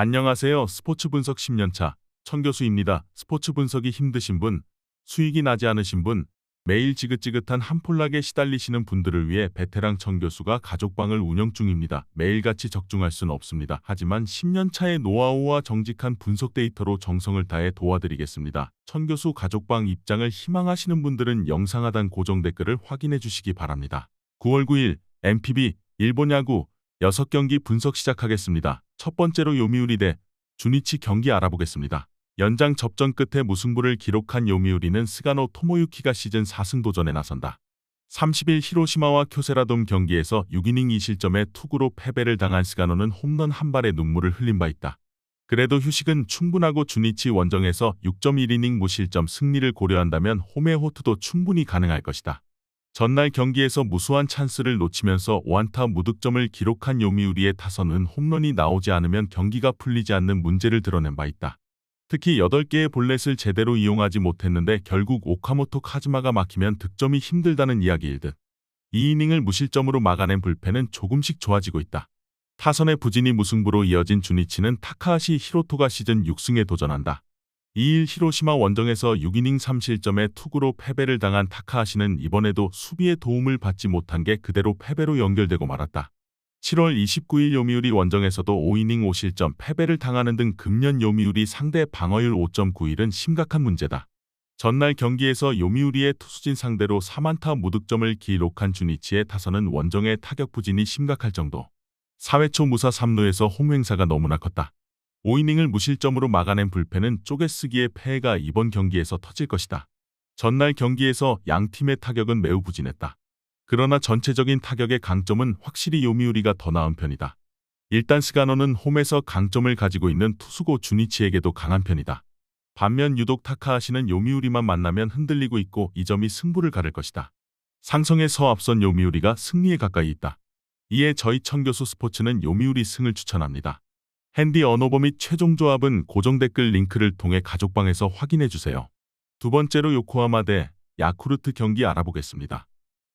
안녕하세요. 스포츠 분석 10년차 천교수입니다. 스포츠 분석이 힘드신 분, 수익이 나지 않으신 분, 매일 지긋지긋한 한폴락에 시달리시는 분들을 위해 베테랑 천교수가 가족방을 운영 중입니다. 매일같이 적중할 수는 없습니다. 하지만 10년차의 노하우와 정직한 분석 데이터로 정성을 다해 도와드리겠습니다. 천교수 가족방 입장을 희망하시는 분들은 영상 하단 고정 댓글을 확인해 주시기 바랍니다. 9월 9일 MPB 일본 야구 6경기 분석 시작하겠습니다. 첫 번째로 요미우리 대 주니치 경기 알아보겠습니다. 연장 접전 끝에 무승부를 기록한 요미우리는 스가노 토모유키가 시즌 4승 도전에 나선다. 30일 히로시마와 쿄세라돔 경기에서 6이닝 2실점의 투구로 패배를 당한 스가노는 홈런 한 발에 눈물을 흘린 바 있다. 그래도 휴식은 충분하고 주니치 원정에서 6.1이닝 무실점 승리를 고려한다면 홈의 호투도 충분히 가능할 것이다. 전날 경기에서 무수한 찬스를 놓치면서 5안타 무득점을 기록한 요미우리의 타선은 홈런이 나오지 않으면 경기가 풀리지 않는 문제를 드러낸 바 있다. 특히 8개의 볼넷을 제대로 이용하지 못했는데 결국 오카모토 카즈마가 막히면 득점이 힘들다는 이야기일 듯. 2이닝을 무실점으로 막아낸 불펜은 조금씩 좋아지고 있다. 타선의 부진이 무승부로 이어진 주니치는 타카하시 히로토가 시즌 6승에 도전한다. 2일 히로시마 원정에서 6이닝 3실점의 투구로 패배를 당한 타카하시는 이번에도 수비의 도움을 받지 못한 게 그대로 패배로 연결되고 말았다. 7월 29일 요미우리 원정에서도 5이닝 5실점 패배를 당하는 등 금년 요미우리 상대 방어율 5.91은 심각한 문제다. 전날 경기에서 요미우리의 투수진 상대로 3안타 무득점을 기록한 주니치의 타선은 원정의 타격 부진이 심각할 정도. 4회 초 무사 3루에서 홈행사가 너무나 컸다. 5이닝을 무실점으로 막아낸 불펜은 쪼개쓰기의 폐해가 이번 경기에서 터질 것이다. 전날 경기에서 양팀의 타격은 매우 부진했다. 그러나 전체적인 타격의 강점은 확실히 요미우리가 더 나은 편이다. 일단 스가노는 홈에서 강점을 가지고 있는 투수고 주니치에게도 강한 편이다. 반면 유독 타카하시는 요미우리만 만나면 흔들리고 있고 이 점이 승부를 가를 것이다. 상성에서 앞선 요미우리가 승리에 가까이 있다. 이에 저희 천교수 스포츠는 요미우리 승을 추천합니다. 핸디 언오버 및 최종 조합은 고정 댓글 링크를 통해 가족방에서 확인해주세요. 두 번째로 요코하마 대 야쿠르트 경기 알아보겠습니다.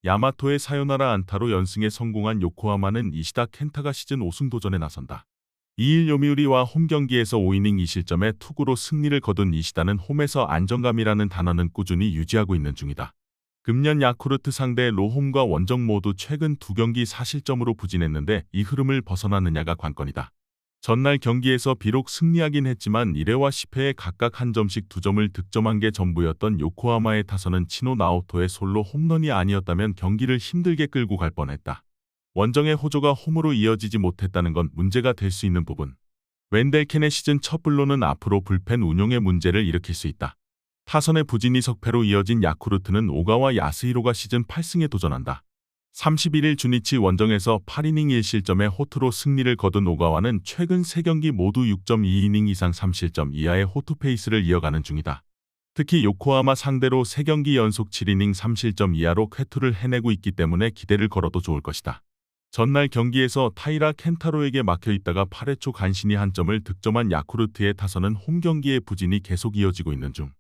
야마토의 사요나라 안타로 연승에 성공한 요코하마는 이시다 켄타가 시즌 5승 도전에 나선다. 2일 요미우리와 홈 경기에서 5이닝 2실점의 투구로 승리를 거둔 이시다는 홈에서 안정감이라는 단어는 꾸준히 유지하고 있는 중이다. 금년 야쿠르트 상대 로홈과 원정 모두 최근 2경기 4실점으로 부진했는데 이 흐름을 벗어나느냐가 관건이다. 전날 경기에서 비록 승리하긴 했지만 1회와 10회에 각각 한 점씩 2점을 득점한 게 전부였던 요코하마의 타선은 치노 나오토의 솔로 홈런이 아니었다면 경기를 힘들게 끌고 갈 뻔했다. 원정의 호조가 홈으로 이어지지 못했다는 건 문제가 될 수 있는 부분. 웬델 켄의 시즌 첫 불로는 앞으로 불펜 운용에 문제를 일으킬 수 있다. 타선의 부진이 석패로 이어진 야쿠르트는 오가와 야스히로가 시즌 8승에 도전한다. 31일 주니치 원정에서 8이닝 1실점의 호투로 승리를 거둔 오가와는 최근 3경기 모두 6.2이닝 이상 3실점 이하의 호투 페이스를 이어가는 중이다. 특히 요코하마 상대로 3경기 연속 7이닝 3실점 이하로 쾌투를 해내고 있기 때문에 기대를 걸어도 좋을 것이다. 전날 경기에서 타이라 켄타로에게 막혀있다가 8회 초 간신히 한 점을 득점한 야쿠르트의 타선은 홈 경기의 부진이 계속 이어지고 있는 중.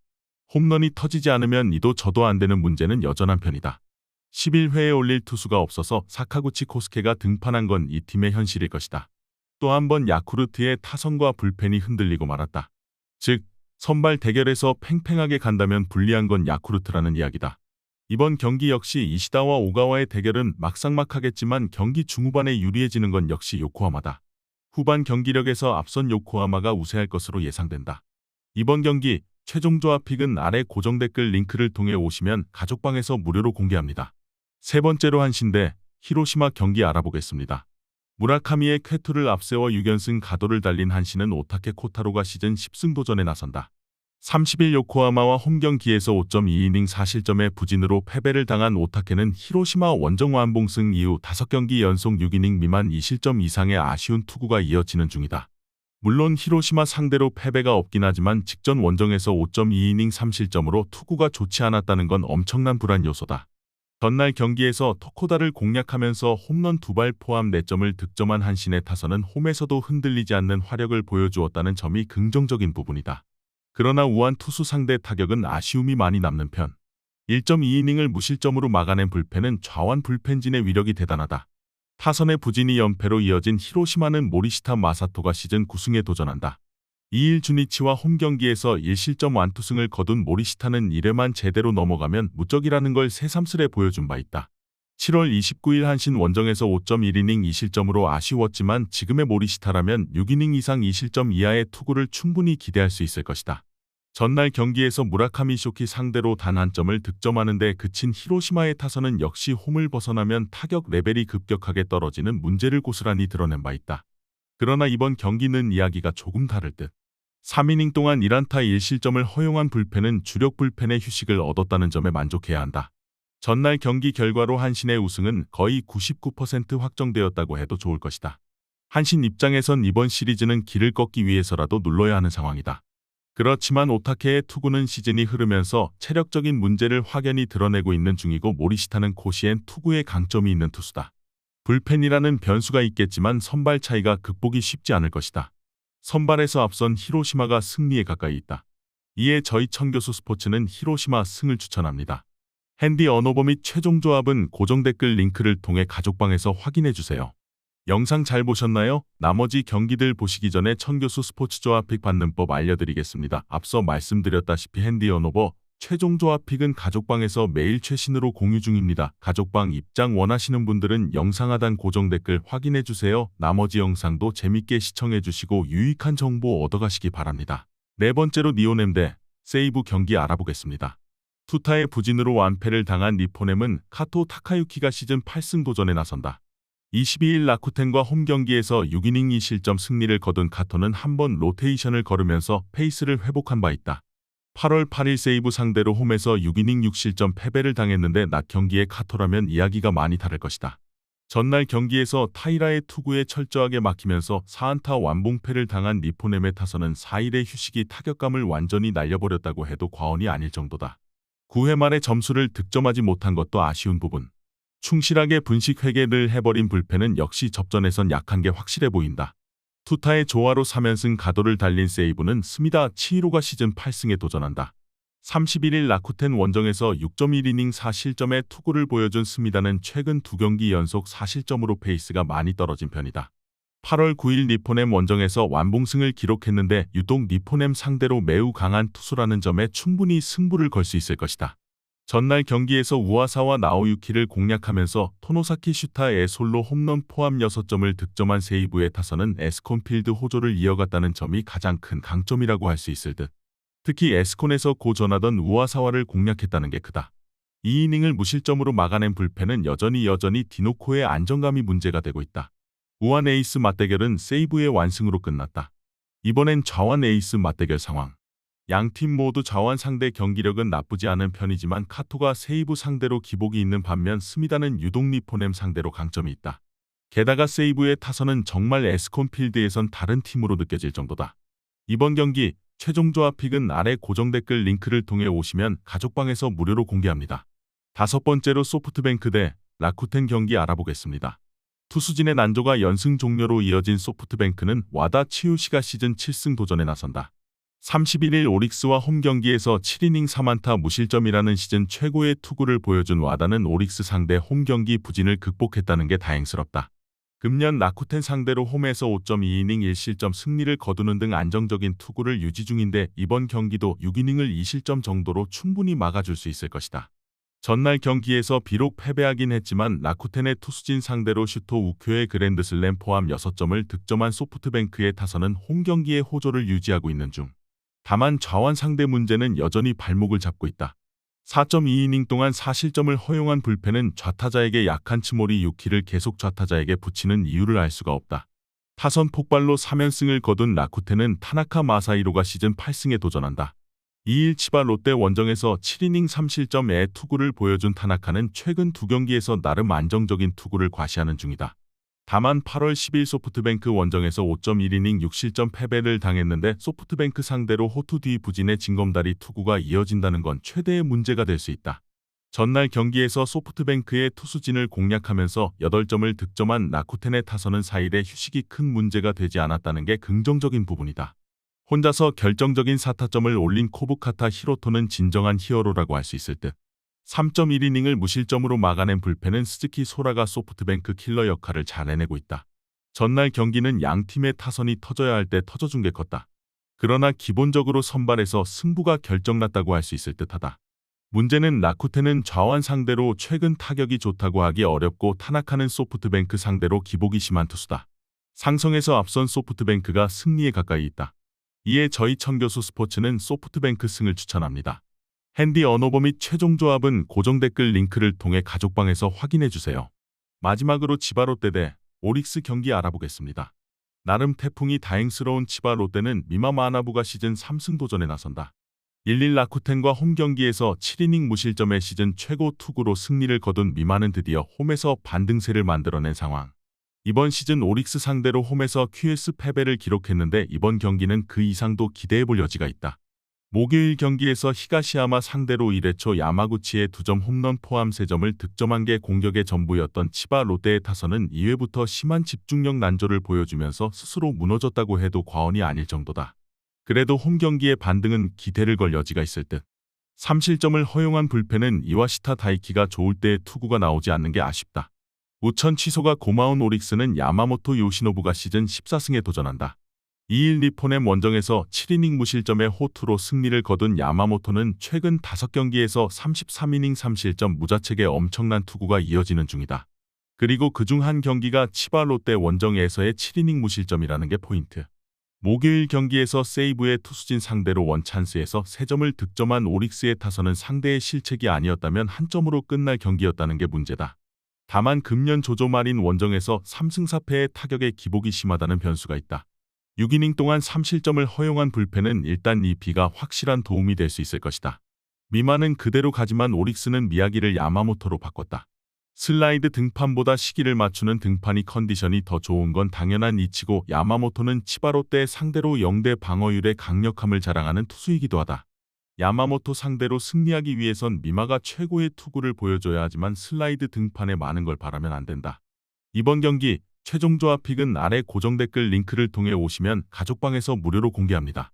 홈런이 터지지 않으면 이도 저도 안 되는 문제는 여전한 편이다. 11회에 올릴 투수가 없어서 사카구치 코스케가 등판한 건 이 팀의 현실일 것이다. 또 한 번 야쿠르트의 타선과 불펜이 흔들리고 말았다. 즉, 선발 대결에서 팽팽하게 간다면 불리한 건 야쿠르트라는 이야기다. 이번 경기 역시 이시다와 오가와의 대결은 막상막하겠지만 경기 중후반에 유리해지는 건 역시 요코하마다. 후반 경기력에서 앞선 요코하마가 우세할 것으로 예상된다. 이번 경기 최종 조합 픽은 아래 고정 댓글 링크를 통해 오시면 가족방에서 무료로 공개합니다. 세 번째로 한신 대 히로시마 경기 알아보겠습니다. 무라카미의 쾌투를 앞세워 6연승 가도를 달린 한신은 오타케 코타로가 시즌 10승 도전에 나선다. 30일 요코하마와 홈 경기에서 5.2이닝 4실점의 부진으로 패배를 당한 오타케는 히로시마 원정 완봉승 이후 5경기 연속 6이닝 미만 2실점 이상의 아쉬운 투구가 이어지는 중이다. 물론 히로시마 상대로 패배가 없긴 하지만 직전 원정에서 5.2이닝 3실점으로 투구가 좋지 않았다는 건 엄청난 불안 요소다. 전날 경기에서 토코다를 공략하면서 홈런 2발 포함 4점을 득점한 한신의 타선은 홈에서도 흔들리지 않는 화력을 보여주었다는 점이 긍정적인 부분이다. 그러나 우한 투수 상대 타격은 아쉬움이 많이 남는 편. 1.2이닝을 무실점으로 막아낸 불펜은 좌완 불펜진의 위력이 대단하다. 타선의 부진이 연패로 이어진 히로시마는 모리시타 마사토가 시즌 9승에 도전한다. 2일 주니치와 홈경기에서 1실점 완투승을 거둔 모리시타는 1회만 제대로 넘어가면 무적이라는 걸 새삼스레 보여준 바 있다. 7월 29일 한신 원정에서 5.1이닝 2실점으로 아쉬웠지만 지금의 모리시타라면 6이닝 이상 2실점 이하의 투구를 충분히 기대할 수 있을 것이다. 전날 경기에서 무라카미 쇼키 상대로 단 한 점을 득점하는 데 그친 히로시마의 타선은 역시 홈을 벗어나면 타격 레벨이 급격하게 떨어지는 문제를 고스란히 드러낸 바 있다. 그러나 이번 경기는 이야기가 조금 다를 듯. 3이닝 동안 1안타 1실점을 허용한 불펜은 주력 불펜의 휴식을 얻었다는 점에 만족해야 한다. 전날 경기 결과로 한신의 우승은 거의 99% 확정되었다고 해도 좋을 것이다. 한신 입장에선 이번 시리즈는 길을 꺾기 위해서라도 눌러야 하는 상황이다. 그렇지만 오타케의 투구는 시즌이 흐르면서 체력적인 문제를 확연히 드러내고 있는 중이고 모리시타는 고시엔 투구에 강점이 있는 투수다. 불펜이라는 변수가 있겠지만 선발 차이가 극복이 쉽지 않을 것이다. 선발에서 앞선 히로시마가 승리에 가까이 있다. 이에 저희 청교수 스포츠는 히로시마 승을 추천합니다. 핸디 언어버 및 최종 조합은 고정 댓글 링크를 통해 가족방에서 확인해주세요. 영상 잘 보셨나요? 나머지 경기들 보시기 전에 청교수 스포츠 조합 픽 받는 법 알려드리겠습니다. 앞서 말씀드렸다시피 핸디 언어버 최종 조합 픽은 가족방에서 매일 최신으로 공유 중입니다. 가족방 입장 원하시는 분들은 영상 하단 고정 댓글 확인해주세요. 나머지 영상도 재밌게 시청해주시고 유익한 정보 얻어가시기 바랍니다. 네 번째로 니오넴 대 세이부 경기 알아보겠습니다. 투타의 부진으로 완패를 당한 니포넴은 카토 타카유키가 시즌 8승 도전에 나선다. 22일 라쿠텐과 홈경기에서 6이닝 2실점 승리를 거둔 카토는 한번 로테이션을 걸으면서 페이스를 회복한 바 있다. 8월 8일 세이브 상대로 홈에서 6이닝 6실점 패배를 당했는데 낮 경기의 카토라면 이야기가 많이 다를 것이다. 전날 경기에서 타이라의 투구에 철저하게 막히면서 4안타 완봉패를 당한 니포넴의 타선은 4일의 휴식이 타격감을 완전히 날려버렸다고 해도 과언이 아닐 정도다. 9회 말에 점수를 득점하지 못한 것도 아쉬운 부분. 충실하게 분식 회계를 해버린 불펜은 역시 접전에선 약한 게 확실해 보인다. 투타의 조화로 3연승 가도를 달린 세이브는 스미다 치히로가 시즌 8승에 도전한다. 31일 라쿠텐 원정에서 6.1이닝 4실점의 투구를 보여준 스미다는 최근 2경기 연속 4실점으로 페이스가 많이 떨어진 편이다. 8월 9일 니포넴 원정에서 완봉승을 기록했는데 유독 니포넴 상대로 매우 강한 투수라는 점에 충분히 승부를 걸 수 있을 것이다. 전날 경기에서 우아사와 나오유키를 공략하면서 토노사키 슈타의 솔로 홈런 포함 6점을 득점한 세이브의 타선은 에스콘필드 호조를 이어갔다는 점이 가장 큰 강점이라고 할 수 있을 듯. 특히 에스콘에서 고전하던 우아사와를 공략했다는 게 크다. 2이닝을 무실점으로 막아낸 불펜은 여전히 디노코의 안정감이 문제가 되고 있다. 우완 에이스 맞대결은 세이브의 완승으로 끝났다. 이번엔 좌완 에이스 맞대결 상황. 양팀 모두 좌완 상대 경기력은 나쁘지 않은 편이지만 카토가 세이브 상대로 기복이 있는 반면 스미다는 유독 니포넴 상대로 강점이 있다. 게다가 세이브의 타선은 정말 에스콘필드에선 다른 팀으로 느껴질 정도다. 이번 경기 최종 조합 픽은 아래 고정 댓글 링크를 통해 오시면 가족방에서 무료로 공개합니다. 다섯 번째로 소프트뱅크 대 라쿠텐 경기 알아보겠습니다. 투수진의 난조가 연승 종료로 이어진 소프트뱅크는 와다 치유시가 시즌 7승 도전에 나선다. 31일 오릭스와 홈경기에서 7이닝 3안타 무실점이라는 시즌 최고의 투구를 보여준 와다는 오릭스 상대 홈경기 부진을 극복했다는 게 다행스럽다. 금년 라쿠텐 상대로 홈에서 5.2이닝 1실점 승리를 거두는 등 안정적인 투구를 유지 중인데 이번 경기도 6이닝을 2실점 정도로 충분히 막아줄 수 있을 것이다. 전날 경기에서 비록 패배하긴 했지만 라쿠텐의 투수진 상대로 슈토 우쿄의 그랜드슬램 포함 6점을 득점한 소프트뱅크의 타선은 홈경기의 호조를 유지하고 있는 중. 다만 좌완 상대 문제는 여전히 발목을 잡고 있다. 4.2이닝 동안 4실점을 허용한 불펜은 좌타자에게 약한 츠모리 유키를 계속 좌타자에게 붙이는 이유를 알 수가 없다. 타선 폭발로 3연승을 거둔 라쿠텐은 타나카 마사히로가 시즌 8승에 도전한다. 2일 치바 롯데 원정에서 7이닝 3실점의 투구를 보여준 타나카는 최근 2경기에서 나름 안정적인 투구를 과시하는 중이다. 다만 8월 10일 소프트뱅크 원정에서 5.1이닝 6실점 패배를 당했는데 소프트뱅크 상대로 호투 뒤 부진의 징검다리 투구가 이어진다는 건 최대의 문제가 될 수 있다. 전날 경기에서 소프트뱅크의 투수진을 공략하면서 8점을 득점한 라쿠텐의 타선은 4일의 휴식이 큰 문제가 되지 않았다는 게 긍정적인 부분이다. 혼자서 결정적인 4타점을 올린 코부카타 히로토는 진정한 히어로라고 할 수 있을 듯. 3.1이닝을 무실점으로 막아낸 불펜은 스즈키 소라가 소프트뱅크 킬러 역할을 잘 해내고 있다. 전날 경기는 양 팀의 타선이 터져야 할 때 터져준 게 컸다. 그러나 기본적으로 선발에서 승부가 결정났다고 할 수 있을 듯하다. 문제는 라쿠텐은 좌완 상대로 최근 타격이 좋다고 하기 어렵고 타나카는 소프트뱅크 상대로 기복이 심한 투수다. 상성에서 앞선 소프트뱅크가 승리에 가까이 있다. 이에 저희 청교수 스포츠는 소프트뱅크 승을 추천합니다. 핸디 언어버 및 최종 조합은 고정 댓글 링크를 통해 가족방에서 확인해주세요. 마지막으로 치바 롯데 대 오릭스 경기 알아보겠습니다. 나름 태풍이 다행스러운 치바 롯데는 미마 마나부가 시즌 3승 도전에 나선다. 1-1 라쿠텐과 홈 경기에서 7이닝 무실점의 시즌 최고 투구로 승리를 거둔 미마는 드디어 홈에서 반등세를 만들어낸 상황. 이번 시즌 오릭스 상대로 홈에서 QS 패배를 기록했는데 이번 경기는 그 이상도 기대해볼 여지가 있다. 목요일 경기에서 히가시야마 상대로 1회 초 야마구치의 2점 홈런 포함 3점을 득점한 게 공격의 전부였던 치바 롯데의 타선은 2회부터 심한 집중력 난조를 보여주면서 스스로 무너졌다고 해도 과언이 아닐 정도다. 그래도 홈 경기의 반등은 기대를 걸 여지가 있을 듯. 3실점을 허용한 불펜은 이와시타 다이키가 좋을 때의 투구가 나오지 않는 게 아쉽다. 우천 취소가 고마운 오릭스는 야마모토 요시노부가 시즌 14승에 도전한다. 2일 니포넴 원정에서 7이닝 무실점의 호투로 승리를 거둔 야마모토는 최근 5경기에서 33이닝 3실점 무자책의 엄청난 투구가 이어지는 중이다. 그리고 그중 한 경기가 치바 롯데 원정에서의 7이닝 무실점이라는 게 포인트. 목요일 경기에서 세이브의 투수진 상대로 원찬스에서 3점을 득점한 오릭스의 타선은 상대의 실책이 아니었다면 한 점으로 끝날 경기였다는 게 문제다. 다만 금년 조조 말인 원정에서 3승 4패의 타격의 기복이 심하다는 변수가 있다. 6이닝 동안 3실점을 허용한 불펜은 일단 이 비가 확실한 도움이 될 수 있을 것이다. 미마는 그대로 가지만 오릭스는 미야기를 야마모토로 바꿨다. 슬라이드 등판보다 시기를 맞추는 등판이 컨디션이 더 좋은 건 당연한 이치고 야마모토는 치바 롯데 상대로 0대 방어율의 강력함을 자랑하는 투수이기도 하다. 야마모토 상대로 승리하기 위해선 미마가 최고의 투구를 보여줘야 하지만 슬라이드 등판에 많은 걸 바라면 안 된다. 이번 경기 최종 조합 픽은 아래 고정 댓글 링크를 통해 오시면 가족방에서 무료로 공개합니다.